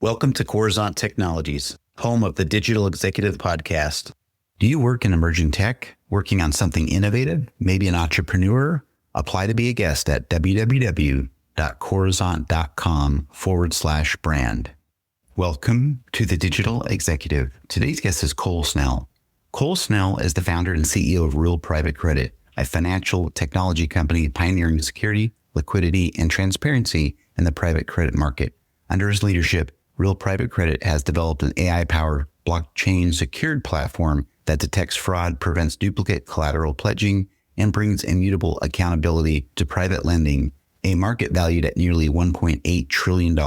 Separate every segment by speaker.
Speaker 1: Welcome to Coruzant Technologies, home of the Digital Executive Podcast. Do you work in emerging tech, working on something innovative, maybe an entrepreneur? Apply to be a guest at www.coruzant.com/brand. Welcome to the Digital Executive. Today's guest is Cole Snell. Cole Snell is the founder and CEO of Real Private Credit, a financial technology company pioneering security, liquidity, and transparency in the private credit market. Under his leadership, Real Private Credit has developed an AI-powered blockchain secured platform that detects fraud, prevents duplicate collateral pledging, and brings immutable accountability to private lending, a market valued at nearly $1.8 trillion.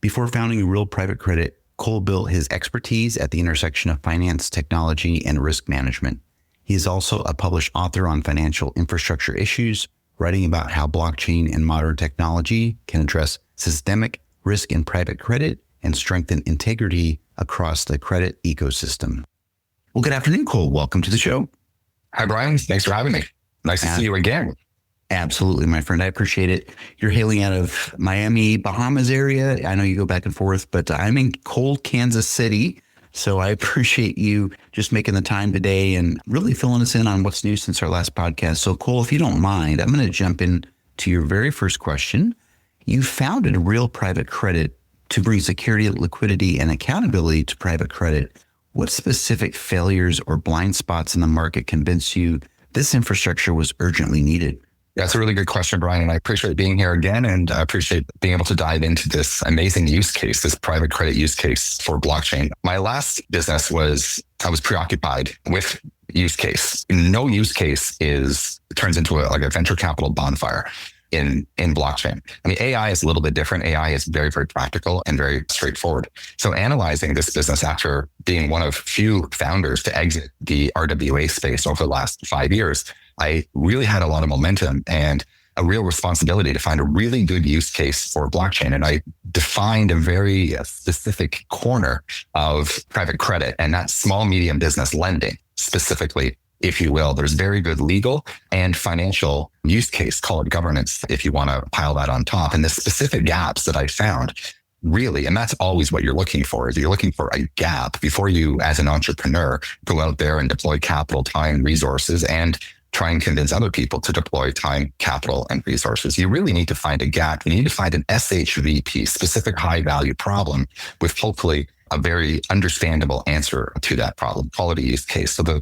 Speaker 1: Before founding Real Private Credit, Cole built his expertise at the intersection of finance, technology, and risk management. He is also a published author on financial infrastructure issues, writing about how blockchain and modern technology can address systemic risk in private credit and strengthen integrity across the credit ecosystem. Well, good afternoon, Cole. Welcome to the show.
Speaker 2: Hi, Brian. Thanks for having me. Nice to see you again.
Speaker 1: Absolutely, my friend. I appreciate it. You're hailing out of Miami, Bahamas area. I know you go back and forth, but I'm in cold Kansas City. So I appreciate you just making the time today and really filling us in on what's new since our last podcast. So Cole, if you don't mind, I'm going to jump in to your very first question. You founded Real Private Credit to bring security, liquidity, and accountability to private credit. What specific failures or blind spots in the market convinced you this infrastructure was urgently needed?
Speaker 2: That's a really good question, Brian. And I appreciate being here again. And I appreciate being able to dive into this amazing use case, this private credit use case for blockchain. My last business I was preoccupied with use case. No use case turns into a venture capital bonfire in blockchain. I mean, AI is a little bit different. AI is very, very practical and very straightforward. So analyzing this business after being one of few founders to exit the RWA space over the last 5 years, I really had a lot of momentum and a real responsibility to find a really good use case for blockchain. And I defined a very specific corner of private credit, and that's small, medium business lending specifically, if you will. There's very good legal and financial use case, call it governance, if you want to pile that on top. And the specific gaps that I found really, and that's always what you're looking for, is you're looking for a gap before you, as an entrepreneur, go out there and deploy capital, time, resources, and try and convince other people to deploy time, capital, and resources. You really need to find a gap. You need to find an SHVP, specific high value problem, with hopefully a very understandable answer to that problem, quality use case. So the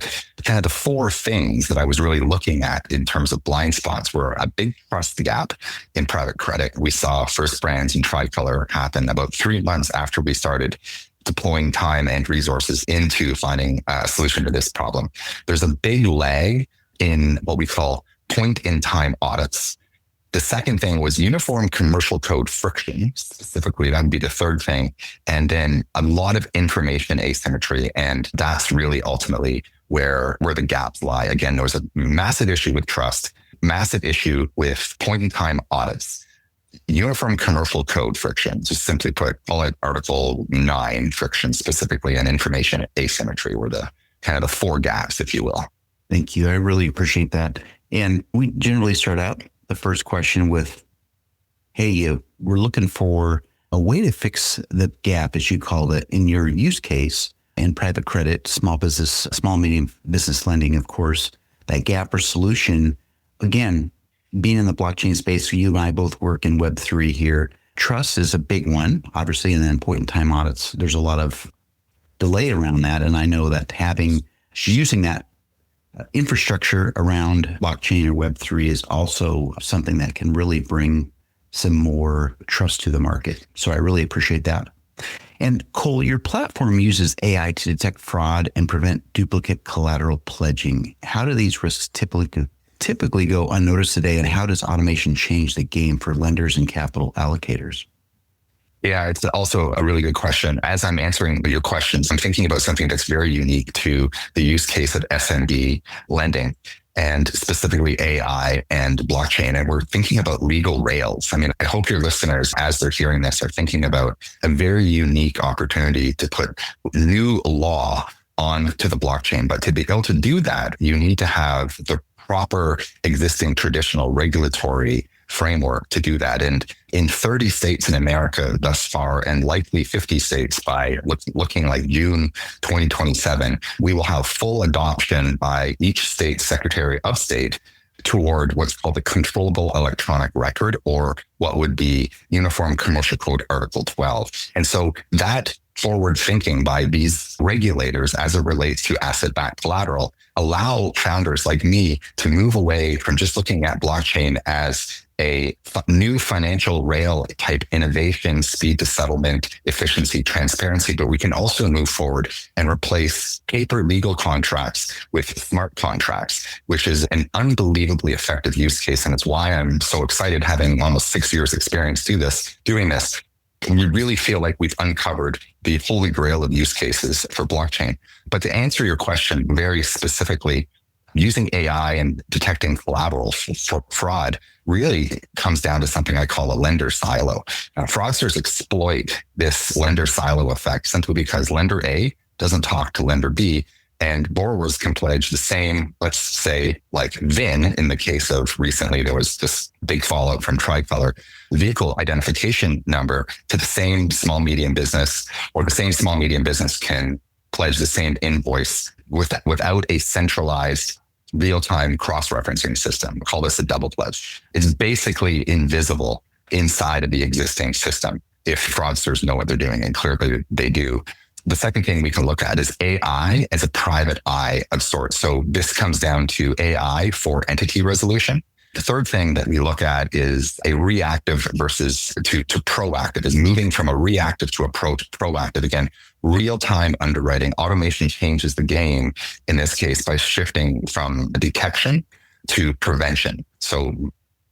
Speaker 2: four things that I was really looking at in terms of blind spots were a big trust gap in private credit. We saw First Brands and Tricolor happen about 3 months after we started deploying time and resources into finding a solution to this problem. There's a big lag in what we call point-in-time audits. The second thing was uniform commercial code friction. Specifically, that would be the third thing. And then a lot of information asymmetry. And that's really ultimately where the gaps lie. Again, there was a massive issue with trust, massive issue with point-in-time audits, uniform commercial code friction, just simply put, call it Article 9 friction specifically, and information asymmetry were the four gaps, if you will.
Speaker 1: Thank you. I really appreciate that. And we generally start out the first question with, hey, we're looking for a way to fix the gap, as you called it, in your use case in private credit, small, medium business lending, of course, that gap or solution. Again, being in the blockchain space, you and I both work in Web3 here. Trust is a big one, obviously, and then point-in-time audits. There's a lot of delay around that. And I know that using that infrastructure around blockchain or Web3 is also something that can really bring some more trust to the market. So I really appreciate that. And Cole, your platform uses AI to detect fraud and prevent duplicate collateral pledging. How do these risks typically go unnoticed today, and how does automation change the game for lenders and capital allocators?
Speaker 2: Yeah, it's also a really good question. As I'm answering your questions, I'm thinking about something that's very unique to the use case of SMB lending, and specifically AI and blockchain. And we're thinking about legal rails. I mean, I hope your listeners, as they're hearing this, are thinking about a very unique opportunity to put new law onto the blockchain. But to be able to do that, you need to have the proper existing traditional regulatory framework to do that. And in 30 states in America thus far, and likely 50 states by looking like June 2027, we will have full adoption by each state Secretary of State toward what's called the controllable electronic record, or what would be Uniform Commercial Code Article 12. And so that forward thinking by these regulators as it relates to asset-backed collateral allow founders like me to move away from just looking at blockchain as a new financial rail type innovation, speed to settlement, efficiency, transparency, but we can also move forward and replace paper legal contracts with smart contracts, which is an unbelievably effective use case. And it's why I'm so excited, having almost 6 years experience doing this. We really feel like we've uncovered the holy grail of use cases for blockchain. But to answer your question very specifically, using AI and detecting collateral for fraud really comes down to something I call a lender silo. Fraudsters exploit this lender silo effect simply because lender A doesn't talk to lender B, and borrowers can pledge the same, let's say, like VIN. In the case of recently, there was this big fallout from Tricolor, vehicle identification number to the same small medium business, or the same small medium business can pledge the same invoice without a centralized real-time cross-referencing system. We call this a double pledge. It's basically invisible inside of the existing system if fraudsters know what they're doing, and clearly they do. The second thing we can look at is AI as a private eye of sorts. So this comes down to AI for entity resolution. The third thing that we look at is a reactive versus to proactive, is moving from a reactive to a proactive. Again, real-time underwriting. Automation changes the game in this case by shifting from detection to prevention. So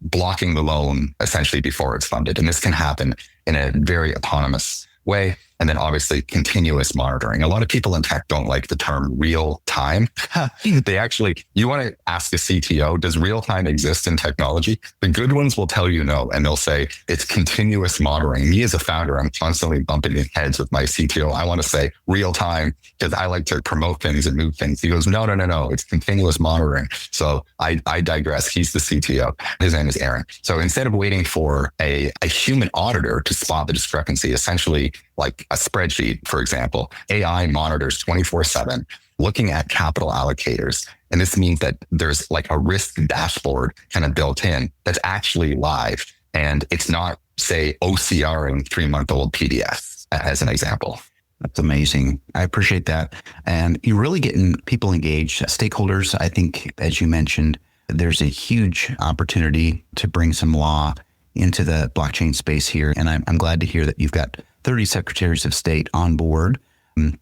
Speaker 2: blocking the loan essentially before it's funded. And this can happen in a very autonomous way. And then obviously continuous monitoring. A lot of people in tech don't like the term real time. They actually, you want to ask a CTO, does real time exist in technology? The good ones will tell you no. And they'll say it's continuous monitoring. Me as a founder, I'm constantly bumping heads with my CTO. I want to say real time because I like to promote things and move things. He goes, no. It's continuous monitoring. So I digress. He's the CTO. His name is Aaron. So instead of waiting for a human auditor to spot the discrepancy, essentially like a spreadsheet, for example, AI monitors 24/7, looking at capital allocators. And this means that there's like a risk dashboard kind of built in that's actually live. And it's not, say, OCRing 3-month-old PDFs, as an example.
Speaker 1: That's amazing. I appreciate that. And you're really getting people engaged, stakeholders. I think, as you mentioned, there's a huge opportunity to bring some law into the blockchain space here. And I'm glad to hear that you've got 30 secretaries of state on board.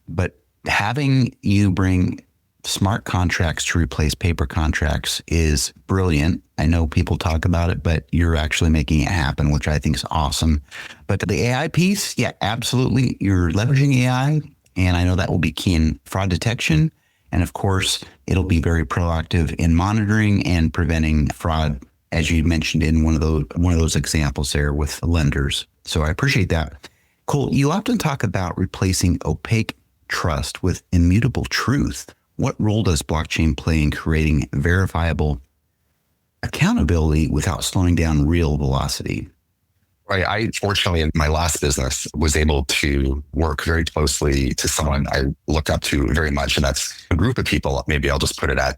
Speaker 1: But having you bring smart contracts to replace paper contracts is brilliant. I know people talk about it, but you're actually making it happen, which I think is awesome. But the AI piece, yeah, absolutely. You're leveraging AI, and I know that will be key in fraud detection. And of course, it'll be very proactive in monitoring and preventing fraud, as you mentioned in one of those examples there with lenders. So I appreciate that. Cool. You often talk about replacing opaque trust with immutable truth. What role does blockchain play in creating verifiable accountability without slowing down real velocity?
Speaker 2: Right. I fortunately, in my last business, was able to work very closely to someone I look up to very much. And that's a group of people. Maybe I'll just put it at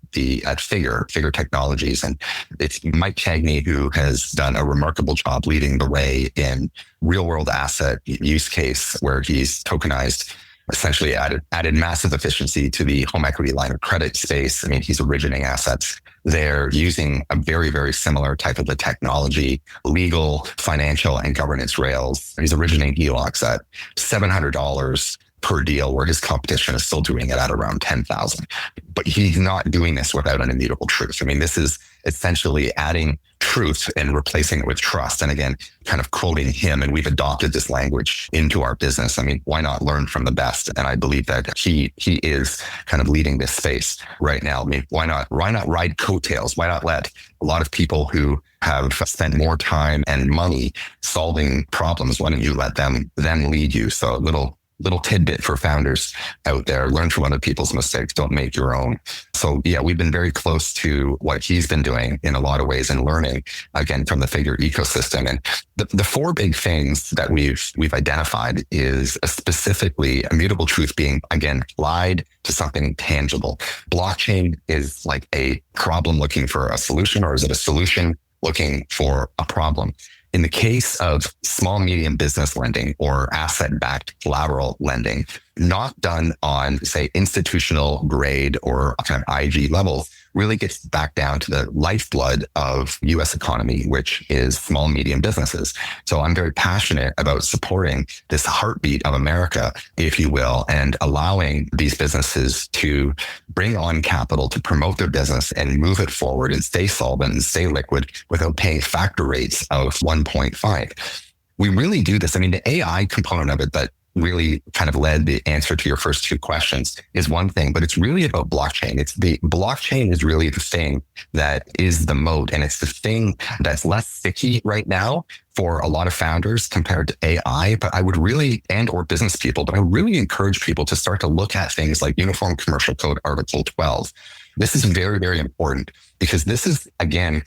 Speaker 2: Figure Technologies. And it's Mike Cagney, who has done a remarkable job leading the way in real world asset use case, where he's tokenized, essentially added massive efficiency to the home equity line of credit space. I mean, he's originating assets there using a very, very similar type of a technology, legal, financial, and governance rails. He's originating HELOCs at $700 per deal, where his competition is still doing it at around 10,000. But he's not doing this without an immutable truth. I mean, this is essentially adding truth and replacing it with trust. And again, kind of quoting him, and we've adopted this language into our business. I mean, why not learn from the best? And I believe that he is kind of leading this space right now. I mean, why not ride coattails? Why not let a lot of people who have spent more time and money solving problems, why don't you let them then lead you? So a little little tidbit for founders out there. Learn from other people's mistakes. Don't make your own. So yeah, we've been very close to what he's been doing in a lot of ways and learning again from the Figure ecosystem. And the four big things that we've identified is specifically immutable truth being, again, applied to something tangible. Blockchain is like a problem looking for a solution, or is it a solution looking for a problem? In the case of small, medium business lending or asset-backed collateral lending, not done on, say, institutional grade or kind of IG levels, really gets back down to the lifeblood of US economy, which is small, medium businesses. So I'm very passionate about supporting this heartbeat of America, if you will, and allowing these businesses to bring on capital to promote their business and move it forward and stay solvent and stay liquid without paying factor rates of 1.5. We really do this. I mean, the AI component of it that really kind of led the answer to your first two questions is one thing, but it's really about blockchain. It's the blockchain is really the thing that is the moat. And it's the thing that's less sticky right now for a lot of founders compared to AI. But I would really, and or business people, but I really encourage people to start to look at things like Uniform Commercial Code Article 12. This is very, very important because this is, again,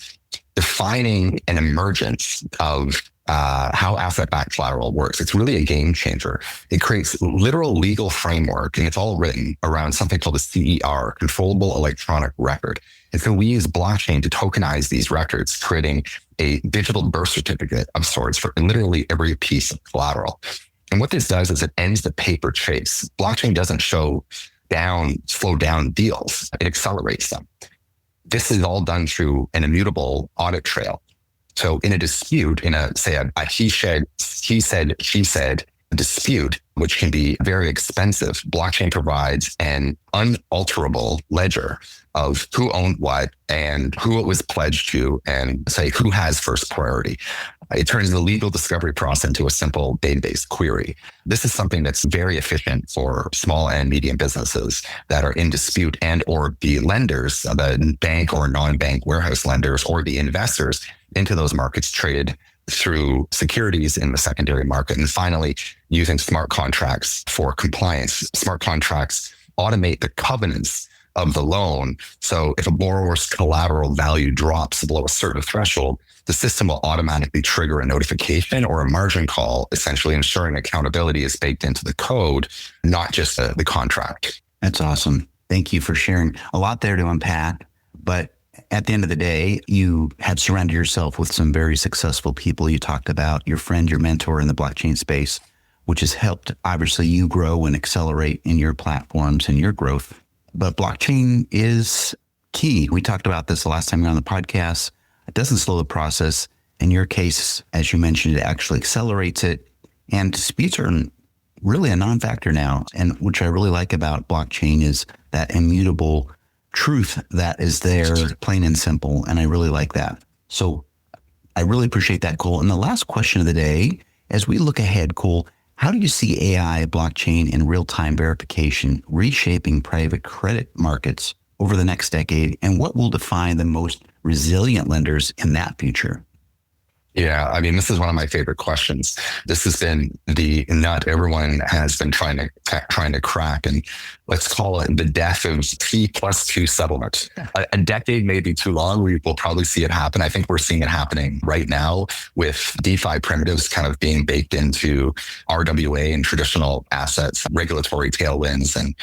Speaker 2: defining an emergence of how asset-backed collateral works. It's really a game changer. It creates literal legal framework, and it's all written around something called a CER, Controllable Electronic Record. And so we use blockchain to tokenize these records, creating a digital birth certificate of sorts for literally every piece of collateral. And what this does is it ends the paper chase. Blockchain doesn't slow down deals. It accelerates them. This is all done through an immutable audit trail. So in a dispute, in a he said, she said dispute, which can be very expensive, blockchain provides an unalterable ledger of who owned what and who it was pledged to, and say who has first priority. It turns the legal discovery process into a simple database query. This is something that's very efficient for small and medium businesses that are in dispute, and or the lenders, the bank or non-bank warehouse lenders, or the investors into those markets traded through securities in the secondary market. And finally, using smart contracts for compliance. Smart contracts automate the covenants of the loan. So if a borrower's collateral value drops below a certain threshold, the system will automatically trigger a notification or a margin call, essentially ensuring accountability is baked into the code, not just the contract.
Speaker 1: That's awesome. Thank you for sharing. A lot there to unpack, but at the end of the day, you have surrounded yourself with some very successful people. You talked about your friend, your mentor in the blockchain space, which has helped obviously you grow and accelerate in your platforms and your growth. But blockchain is key. We talked about this the last time you were on the podcast. It doesn't slow the process. In your case, as you mentioned, it actually accelerates it. And disputes are really a non-factor now. And which I really like about blockchain is that immutable truth that is there, plain and simple. And I really like that. So I really appreciate that, Cole. And the last question of the day, as we look ahead, Cole, how do you see AI, blockchain, and real-time verification reshaping private credit markets over the next decade? And what will define the most resilient lenders in that future?
Speaker 2: Yeah, I mean, this is one of my favorite questions. This has been the nut everyone has been trying to crack, and let's call it the death of T+2 settlement. A decade may be too long. We will probably see it happen. I think we're seeing it happening right now with DeFi primitives kind of being baked into RWA and traditional assets, regulatory tailwinds, and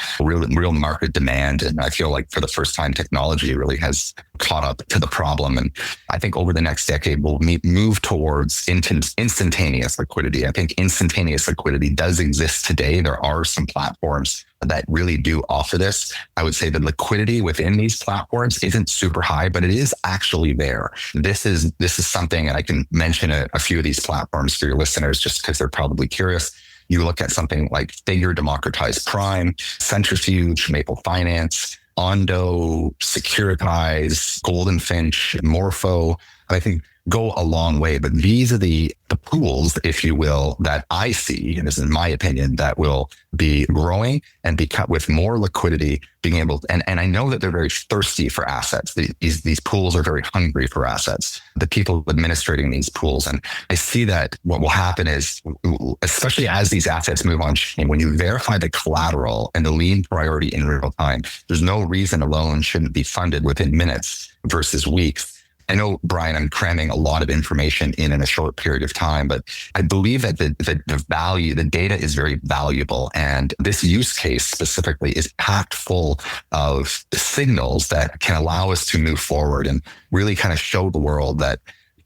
Speaker 2: real market demand. And I feel like for the first time, technology really has caught up to the problem. And I think over the next decade, we'll move towards instantaneous liquidity. I think instantaneous liquidity does exist today. There are some platforms that really do offer this. I would say the liquidity within these platforms isn't super high, but it is actually there. This is something, and I can mention a few of these platforms for your listeners just because they're probably curious. You look at something like Figure, Democratized Prime, Centrifuge, Maple Finance, Ondo, Securitize, Golden Finch, Morpho, I think go a long way. But these are the pools, if you will, that I see, and this is my opinion, that will be growing and become with more liquidity, being able to, and I know that they're very thirsty for assets. These pools are very hungry for assets, the people administrating these pools. And I see that what will happen is, especially as these assets move on chain, when you verify the collateral and the lien priority in real time, there's no reason a loan shouldn't be funded within minutes versus weeks. I know, Brian, I'm cramming a lot of information in a short period of time, but I believe that the value, the data is very valuable. And this use case specifically is packed full of signals that can allow us to move forward and really kind of show the world that,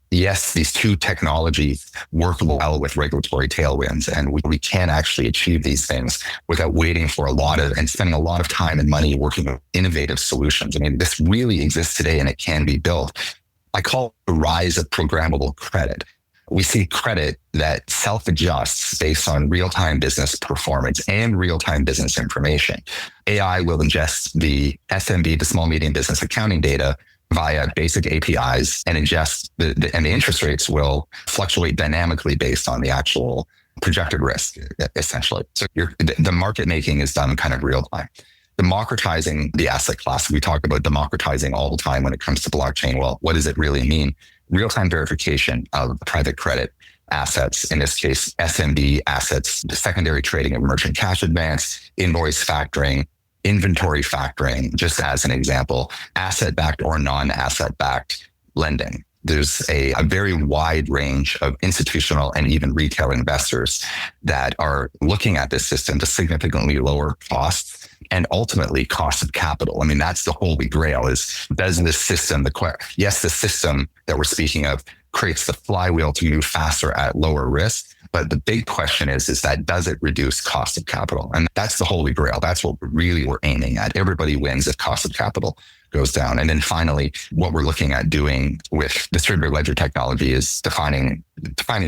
Speaker 2: yes, these two technologies work well with regulatory tailwinds, and we can actually achieve these things without waiting for and spending a lot of time and money working with innovative solutions. I mean, this really exists today and it can be built. I call it the rise of programmable credit. We see credit that self-adjusts based on real-time business performance and real-time business information. AI will ingest the SMB, the small medium business accounting data, via basic APIs and ingest and the interest rates will fluctuate dynamically based on the actual projected risk, essentially. So the market making is done kind of real time. Democratizing the asset class. We talk about democratizing all the time when it comes to blockchain. Well, what does it really mean? Real-time verification of private credit assets, in this case, SMB assets, the secondary trading of merchant cash advance, invoice factoring, inventory factoring, just as an example, asset-backed or non-asset-backed lending. There's a very wide range of institutional and even retail investors that are looking at this system to significantly lower costs and ultimately cost of capital. I mean, that's the holy grail is, does this system, yes, the system that we're speaking of creates the flywheel to move faster at lower risk. But the big question is that does it reduce cost of capital? And that's the holy grail. That's what we're aiming at. Everybody wins if cost of capital goes down. And then finally, what we're looking at doing with distributed ledger technology is defining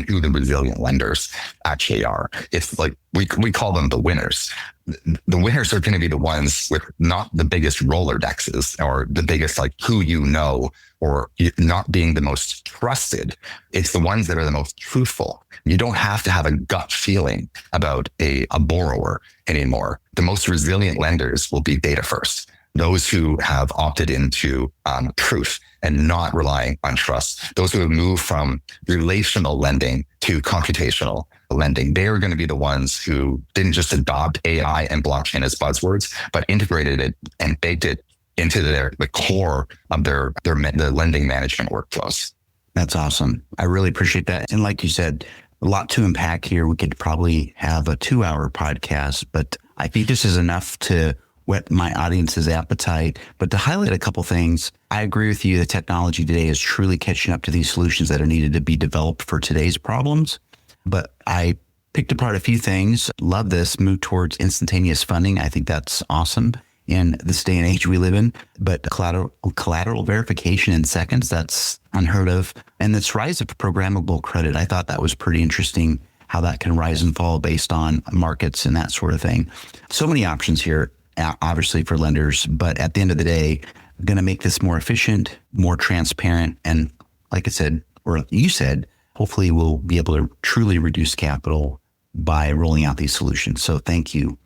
Speaker 2: who the resilient lenders actually are. It's like we call them the winners. The winners are going to be the ones with not the biggest Rolodexes or the biggest who you know, or not being the most trusted. It's the ones that are the most truthful. You don't have to have a gut feeling about a borrower anymore. The most resilient lenders will be data first. Those who have opted into truth and not relying on trust. Those who have moved from relational lending to computational lending, they are going to be the ones who didn't just adopt AI and blockchain as buzzwords, but integrated it and baked it into the core of the lending management workflows.
Speaker 1: That's awesome. I really appreciate that. And like you said, a lot to unpack here. We could probably have a 2-hour podcast, but I think this is enough to whet my audience's appetite. But to highlight a couple things, I agree with you. The technology today is truly catching up to these solutions that are needed to be developed for today's problems. But I picked apart a few things. Love this move towards instantaneous funding. I think that's awesome in this day and age we live in. But collateral verification in seconds, that's unheard of. And this rise of programmable credit, I thought that was pretty interesting, how that can rise and fall based on markets and that sort of thing. So many options here, obviously for lenders, but at the end of the day, going to make this more efficient, more transparent. And like I said, or you said, hopefully we'll be able to truly reduce capital by rolling out these solutions. So thank you.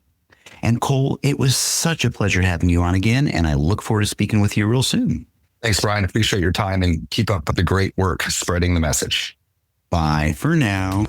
Speaker 1: And Cole, it was such a pleasure having you on again, and I look forward to speaking with you real soon.
Speaker 2: Thanks, Brian. Appreciate your time and keep up the great work spreading the message.
Speaker 1: Bye for now.